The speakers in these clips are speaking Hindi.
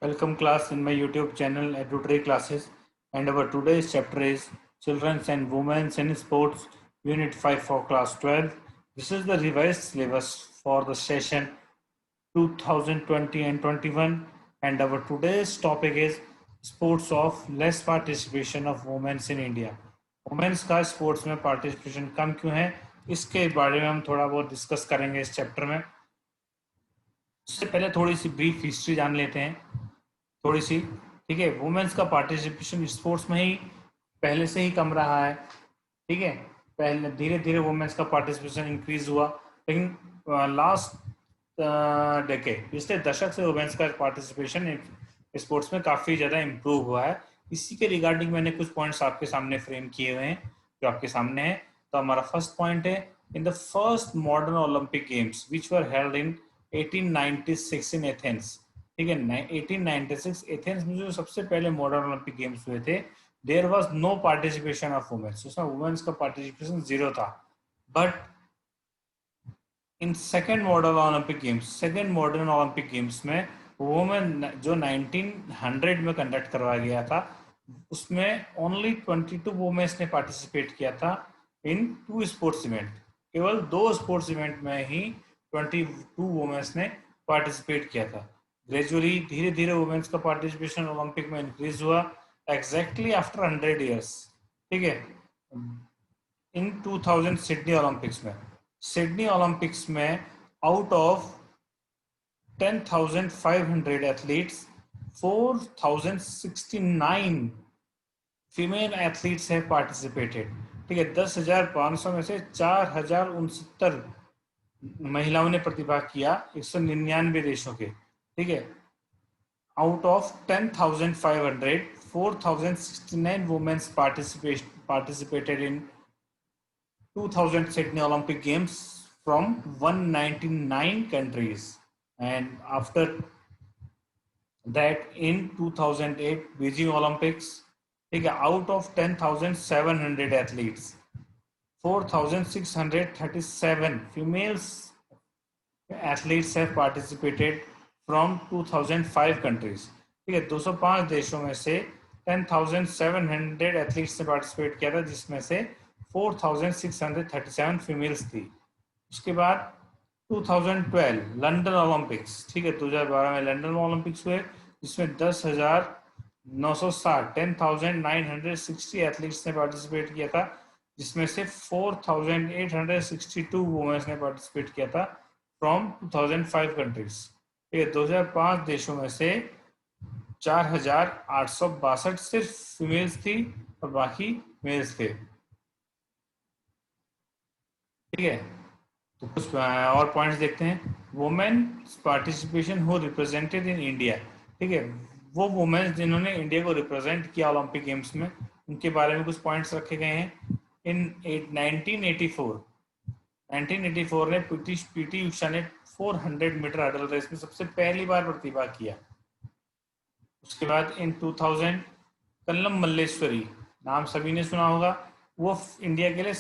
Welcome class in my YouTube channel EduTray Classes, and our today's chapter is Children's and Women's in Sports Unit 5 for Class 12. This is the revised syllabus for the session 2020 and 21, and our today's topic is sports of less participation of women in India. Womens का स्पोर्ट्स में पार्टिसिपेशन कम क्यों है, इसके बारे में हम थोड़ा बहुत डिस्कस करेंगे इस चैप्टर में। उससे पहले थोड़ी सी ब्रीफ हिस्ट्री जान लेते हैं, थोड़ी सी। ठीक है, वुमेन्स का पार्टिसिपेशन स्पोर्ट्स में ही पहले से ही कम रहा है। ठीक है, पहले धीरे धीरे वुमेन्स का पार्टिसिपेशन इंक्रीज हुआ, लेकिन लास्ट डेकेड, पिछले दशक से वुमेन्स का पार्टिसिपेशन स्पोर्ट्स में काफ़ी ज़्यादा इम्प्रूव हुआ है। इसी के रिगार्डिंग मैंने कुछ पॉइंट्स आपके सामने फ्रेम किए हुए हैं जो आपके सामने है। तो हमारा फर्स्ट पॉइंट है, in the first modern Olympic games which were held in 1896 in Athens. ठीक है, 1896 एथेंस में जो सबसे पहले मॉडर्न ओलंपिक गेम्स हुए थे, there was no participation of womens, उसमें वुमेन्स का पार्टिसिपेशन जीरो था। But in second modern Olympic games में वुमेन जो 1900 में कंडक्ट करवाया गया था, उसमें ओनली 22 वुमेन्स ने पार्टिसिपेट किया था इन 2 स्पोर्ट्स इवेंट। केवल 2 स्पोर्ट्स इवेंट में ही 22 वुमेन्स ने पार्टिसिपेट किया था। ग्रेजुअली धीरे धीरे वुमेन्स का पार्टिसिपेशन ओलंपिक में इंक्रीज हुआ एग्जैक्टली आफ्टर 100 ईयर्स। ठीक है, इन 2000 सिडनी ओलंपिक्स में out of 10,500 athletes 4,069 female athletes have participated. ठीक है, 10,500 में से 4,069 महिलाओं ने प्रतिभाग किया 199 देशों के। ठीक है, out of 10,500 4,069 womens participated in 2000 Sydney Olympic Games from 199 countries, and after that in 2008 Beijing Olympics, ठीक है, out of 10,700 athletes 4,637 females athletes have participated from 2005 countries। ठीक है, 205 देशों में से 10,700 एथलीट्स ने पार्टिसिपेट किया था, जिसमें से 4,637 फीमेल्स थी। उसके बाद 2012 लंदन ओलंपिक्स। ठीक है, 2012 में लंदन ओलंपिक्स हुए, जिसमें 10,960 एथलीट्स ने पार्टिसिपेट किया था, जिसमें से 4,862 वुमेन्स ने पार्टिसिपेट किया था फ्रॉम 2005 कंट्रीज। ठीक है, 2005 देशों में से 4,862 सिर्फ फीमेल्स थी और बाकी मेल्स थे। ठीक है, तो कुछ और पॉइंट्स देखते हैं। Women participation who represented in India. ठीक है, वो वुमेन जिन्होंने इंडिया को रिप्रेजेंट किया ओलंपिक गेम्स में, उनके बारे में कुछ पॉइंट्स रखे गए हैं। इन 1984 में पीटी उषा ने 400 मीटर हर्डल रेस में सबसे पहली बार प्रतिभाग किया। उसके बाद इन 2000 कल्लम मल्लेश्वरी, नाम सभी ने सुना होगा, वो इंडिया के लिए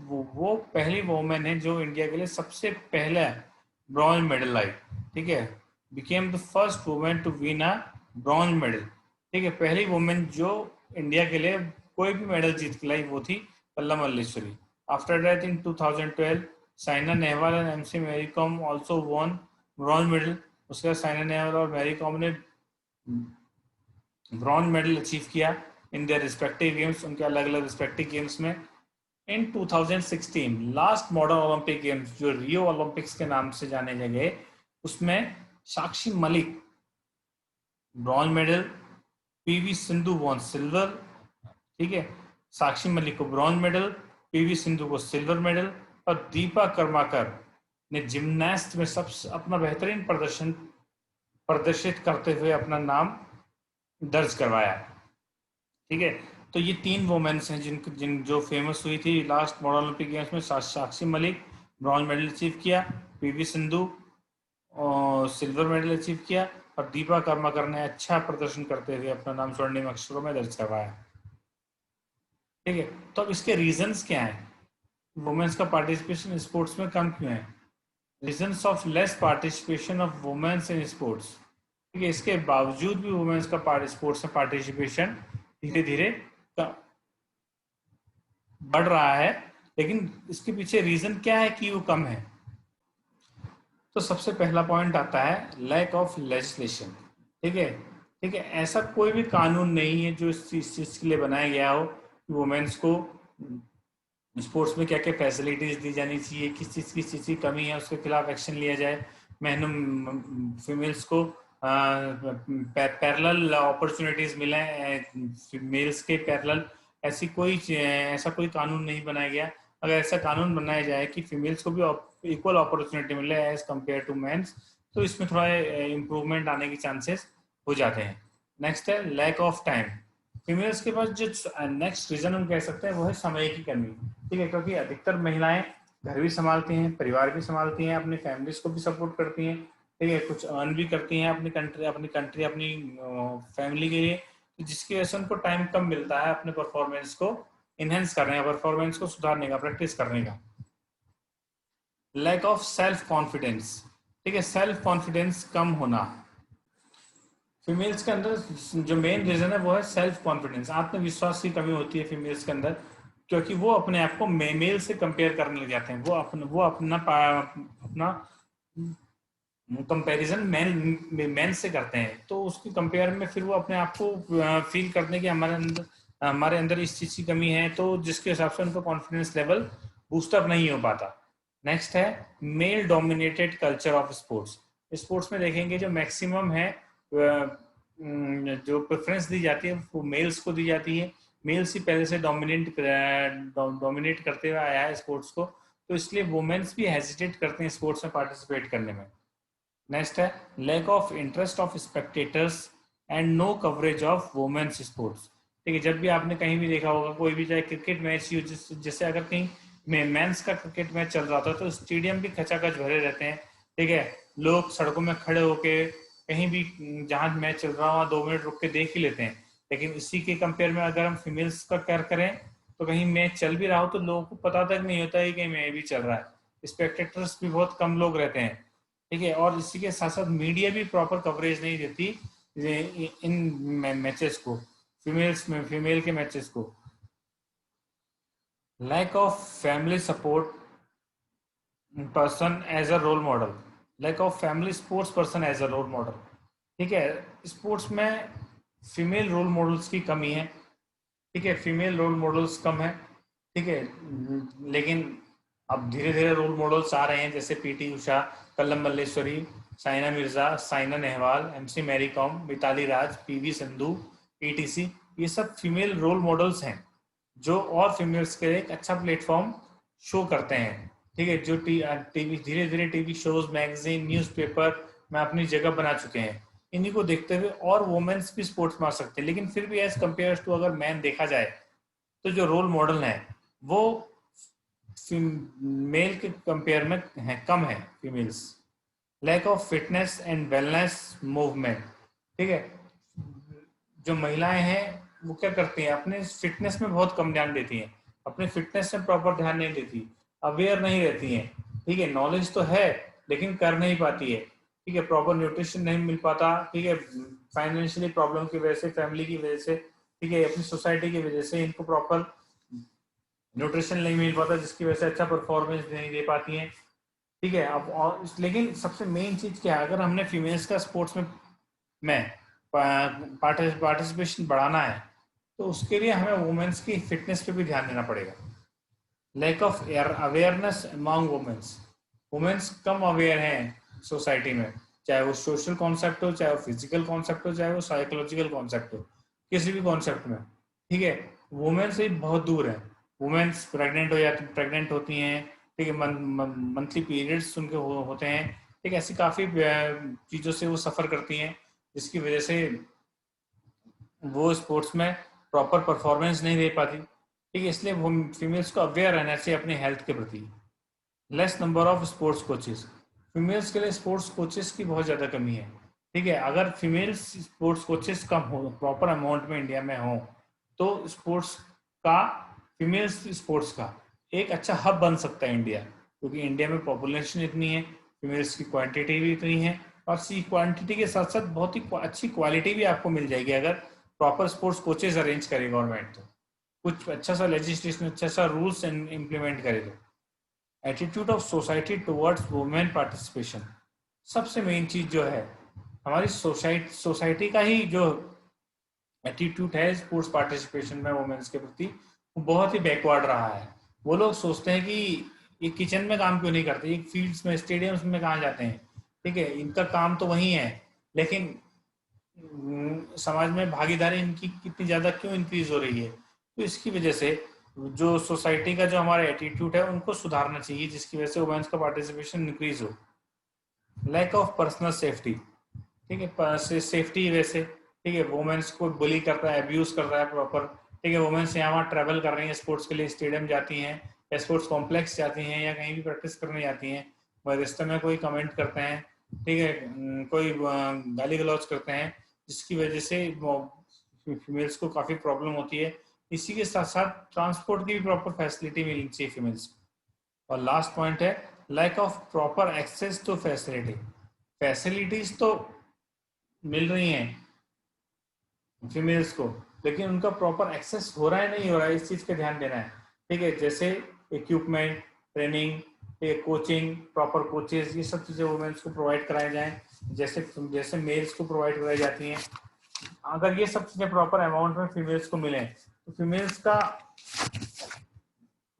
वो पहली वुमेन है जो इंडिया के लिए सबसे पहले ब्रॉन्ज मेडल लाई। ठीक है, became the first women to win a bronze medal. ठीक है, पहली वुमेन जो इंडिया के लिए कोई भी मेडल जीत के लाई वो थी Karnam Malleswari. After that in 2012 Saina Nehwal and MC Mary Kom also won bronze medal. उसके बाद साइना नेहवाल और मैरी कॉम ने ब्रॉन्ज मेडल अचीव किया इन देयर रिस्पेक्टिव गेम्स, उनके अलग अलग रिस्पेक्टिव गेम्स में। In 2016 last modern Olympic games जो रियो ओलंपिक्स के नाम से जाने गए, उसमें Sakshi Malik bronze medal, PV Sindhu won silver. ठीक है, साक्षी मलिक को ब्रॉन्ज मेडल, पीवी सिंधु को सिल्वर मेडल, और दीपा कर्माकर ने जिम्नास्ट में सबसे अपना बेहतरीन प्रदर्शित करते हुए अपना नाम दर्ज करवाया। ठीक है, तो ये 3 वुमेन्स हैं जिन जो फेमस हुई थी लास्ट मॉडर्न ओलंपिक गेम्स में। साक्षी मलिक ब्रॉन्ज मेडल अचीव किया, PV Sindhu silver medal achieve किया, और दीपा कर्माकर ने अच्छा प्रदर्शन करते हुए अपना नाम स्वर्णिम अक्षरों में दर्ज करवाया। ठीक है, तो अब इसके रीजंस क्या हैं, वुमेन्स का पार्टिसिपेशन स्पोर्ट्स में कम क्यों है? Reasons of less participation of womens in sports. ठीक है, इसके बावजूद भी वुमेन्स का स्पोर्ट्स में पार्टिसिपेशन धीरे धीरे बढ़ रहा है। लेकिन इसके पीछे रीजन क्या है कि वो कम है? तो सबसे पहला पॉइंट आता है लैक ऑफ लेजिस्लेशन। ठीक है, ठीक है, ऐसा कोई भी कानून नहीं है जो इस चीज के लिए बनाया गया हो कि वुमेन्स को स्पोर्ट्स में क्या क्या फैसिलिटीज दी जानी चाहिए, किस चीज़ की कमी है उसके खिलाफ एक्शन लिया जाए, फीमेल्स को पैरेलल अपॉर्चुनिटीज मिले मेल्स के पैरेलल। ऐसा कोई कानून नहीं बनाया गया। अगर ऐसा कानून बनाया जाए कि फीमेल्स को भी इक्वल अपॉर्चुनिटी मिले एज कम्पेयर टू मेंस, तो इसमें थोड़ा इम्प्रूवमेंट आने के चांसेस हो जाते हैं। नेक्स्ट है लैक ऑफ टाइम। फीमेल्स के पास जो नेक्स्ट रीजन हम कह सकते हैं वो है समय की कमी। ठीक है, क्योंकि अधिकतर महिलाएं घर भी संभालती हैं, परिवार भी संभालती हैं, अपनी फैमिलीज को भी सपोर्ट करती हैं। ठीक है, कुछ अर्न भी करती हैं अपनी फैमिली के लिए, तो जिसकी वजह से उनको टाइम कम मिलता है अपने परफॉर्मेंस को इनहेंस करने का, परफॉर्मेंस को सुधारने का, प्रैक्टिस करने का। Lack of self confidence. ठीक है, सेल्फ कॉन्फिडेंस कम होना। फीमेल्स के अंदर जो मेन रीजन है वो है सेल्फ कॉन्फिडेंस, आत्मविश्वास की कमी होती है फीमेल्स के अंदर, क्योंकि वो अपने आप को मेल से कंपेयर करने लग जाते हैं। वो अपना कंपैरिजन मैन से करते हैं, तो उसकी कंपेयर में फिर वो अपने आप को फील करने की हमारे अंदर इस चीज की कमी है, तो जिसके हिसाब से उनका कॉन्फिडेंस लेवल बूस्टअप नहीं हो पाता। नेक्स्ट है male dominated culture of sports. Sports में देखेंगे जो मैक्सिमम है जो प्रेफरेंस दी जाती है वो मेल्स को दी जाती है। मेल्स ही पहले से डोमिनेट करते हुए आया है स्पोर्ट्स को, तो इसलिए वुमेन्स भी हेजिटेट करते हैं स्पोर्ट्स में पार्टिसिपेट करने में। नेक्स्ट है lack of interest of spectators and no coverage of women's sports. ठीक है, जब भी आपने कहीं भी देखा होगा कोई भी चाहे क्रिकेट मैच ही हो, जैसे अगर कहीं मेंस का क्रिकेट मैच चल रहा था तो स्टेडियम भी खचाखच भरे रहते हैं। ठीक है, लोग सड़कों में खड़े होके कहीं भी जहां मैच चल रहा हो वहां 2 मिनट रुक के देख ही लेते हैं। लेकिन इसी के कंपेयर में अगर हम फीमेल्स का केयर करें तो कहीं मैच चल भी रहा हो तो लोगों को पता तक नहीं होता है कि मैच भी चल रहा है। स्पेक्टेटर्स भी बहुत कम लोग रहते हैं। ठीक है, और इसी के साथ साथ मीडिया भी प्रॉपर कवरेज नहीं देती इन मैचेस को, फीमेल के मैचेस को। Lack of family support person as a role model. Lack of family sports person as a role model. ठीक है, स्पोर्ट्स में फीमेल रोल मॉडल्स की कमी है। ठीक है, फीमेल रोल मॉडल्स कम है। ठीक है, लेकिन अब धीरे धीरे रोल मॉडल्स आ रहे हैं, जैसे PT Usha, Karnam Malleswari, Saina Mirza, Saina Nehwal, MC Mary Kom, Mithali Raj, PV Sandhu, etc. ये सब फीमेल रोल मॉडल्स हैं जो और फीमेल्स के लिए एक अच्छा प्लेटफॉर्म शो करते हैं। ठीक है, जो टीवी धीरे धीरे टीवी शोज, मैगजीन, न्यूज़पेपर में अपनी जगह बना चुके हैं। इन्हीं को देखते हुए और वुमेन्स भी स्पोर्ट्स में आ सकते हैं, लेकिन फिर भी एज कम्पेयर टू अगर मैन देखा जाए तो जो रोल मॉडल है वो मेल के कंपेयर में है, कम है females. Lack of fitness and wellness movement. ठीक है, जो महिलाएं हैं वो क्या करती हैं, अपने फिटनेस में बहुत कम ध्यान देती हैं, अपने फिटनेस में प्रॉपर ध्यान नहीं देती, अवेयर नहीं रहती हैं। ठीक है, नॉलेज तो है लेकिन कर नहीं पाती है। ठीक है, प्रॉपर न्यूट्रिशन नहीं मिल पाता। ठीक है, फाइनेंशियली प्रॉब्लम की वजह से, फैमिली की वजह से, ठीक है, अपनी सोसाइटी की वजह से इनको प्रॉपर न्यूट्रिशन नहीं मिल पाता, जिसकी वजह से अच्छा परफॉर्मेंस नहीं दे पाती हैं। ठीक है, अब और लेकिन सबसे मेन चीज क्या है, अगर हमने फीमेल्स का स्पोर्ट्स में पार्टिसिपेशन बढ़ाना है तो उसके लिए हमें वुमेन्स की फिटनेस पे भी ध्यान देना पड़ेगा। Lack of awareness among women's. Women's कम अवेयर हैं सोसाइटी में, चाहे वो सोशल कॉन्सेप्ट हो, चाहे वो फिजिकल कॉन्सेप्ट हो, चाहे वो साइकोलॉजिकल कॉन्सेप्ट हो, किसी भी कॉन्सेप्ट में। ठीक है, वुमेन से बहुत दूर है। वुमेन्स प्रेग्नेंट होती हैं। ठीक है, मंथली पीरियड्स उनके होते हैं। ठीक है, ऐसी काफ़ी चीज़ों से वो सफ़र करती हैं, जिसकी वजह से वो स्पोर्ट्स में प्रॉपर परफॉर्मेंस नहीं दे पाती। ठीक है, इसलिए वो फीमेल्स को अवेयर रहना चाहिए अपने हेल्थ के प्रति। Less number of sports coaches. Females के लिए स्पोर्ट्स कोचेस की बहुत ज़्यादा कमी है। ठीक है, अगर फीमेल्स स्पोर्ट्स कोचेस कम हो, प्रॉपर अमाउंट में इंडिया में हो, तो स्पोर्ट्स का फीमेल्स स्पोर्ट्स का एक अच्छा हब बन सकता है इंडिया, क्योंकि इंडिया में पॉपुलेशन इतनी है, फीमेल्स की क्वांटिटी भी इतनी है, और सी क्वांटिटी के साथ साथ बहुत ही अच्छी क्वालिटी भी आपको मिल जाएगी अगर प्रॉपर स्पोर्ट्स कोचेज अरेंज करे गवर्नमेंट, तो कुछ अच्छा सा लेजिस्लेशन, अच्छा सा रूल्स इम्प्लीमेंट करे तो। Attitude of society towards women participation, सबसे मेन चीज जो है हमारी सोसाइटी का ही जो एटीट्यूड है स्पोर्ट्स पार्टिसिपेशन में वुमेन्स के प्रति, वो बहुत ही बैकवर्ड रहा है। वो लोग सोचते हैं कि ये किचन में काम क्यों नहीं करते, ये फील्ड्स में स्टेडियम्स में कहाँ जाते हैं, ठीक है, इनका काम तो वही है, लेकिन समाज में भागीदारी इनकी कितनी ज्यादा क्यों इंक्रीज हो रही है। तो इसकी वजह से जो सोसाइटी का जो हमारा एटीट्यूड है उनको सुधारना चाहिए, जिसकी वजह से वुमेन्स का पार्टिसिपेशन इंक्रीज हो। लैक ऑफ पर्सनल सेफ्टी, ठीक है, सेफ्टी वैसे, ठीक है, वुमेन्स को बुली करता है, अब्यूज कर रहा है प्रॉपर, ठीक है, वुमेन्स यहाँ वहाँ ट्रैवल कर रही हैं स्पोर्ट्स के लिए, स्टेडियम जाती हैं या स्पोर्ट्स कॉम्प्लेक्स जाती हैं या कहीं भी प्रैक्टिस करने जाती हैं, वह रिश्ते में कोई कमेंट करते हैं, ठीक है, कोई गाली गलौज करते हैं, जिसकी वजह से फीमेल्स को काफ़ी प्रॉब्लम होती है। इसी के साथ साथ ट्रांसपोर्ट की भी प्रॉपर फैसिलिटी मिलनी चाहिए फीमेल्स को। और लास्ट पॉइंट है lack of proper access to facility, facilities तो मिल रही हैं फीमेल्स को, लेकिन उनका प्रॉपर एक्सेस हो रहा है नहीं हो रहा है, इस चीज का ध्यान देना है, ठीक है, जैसे equipment, training, coaching, proper coaches, ये सब चीजें वुमेन्स को प्रोवाइड कराई जाए जैसे जैसे मेल्स को प्रोवाइड कराई जाती हैं। अगर ये सब चीजें प्रॉपर अमाउंट में फीमेल्स को मिले तो फीमेल्स का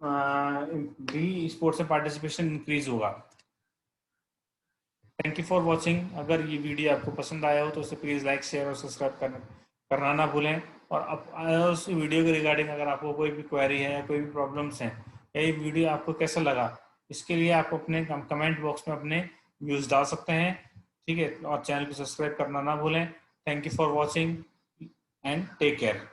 भी स्पोर्ट्स में पार्टिसिपेशन इंक्रीज होगा। Thank you for watching. अगर ये वीडियो आपको पसंद आया हो तो उसे प्लीज़ लाइक, शेयर और सब्सक्राइब करना ना भूलें। और अब उस वीडियो के रिगार्डिंग अगर आपको कोई भी क्वेरी है या कोई भी प्रॉब्लम्स हैं या ये वीडियो आपको कैसा लगा, इसके लिए आप अपने कमेंट बॉक्स में अपने व्यूज़ डाल सकते हैं, ठीक है, और चैनल को सब्सक्राइब करना ना भूलें। Thank you for watching and take care.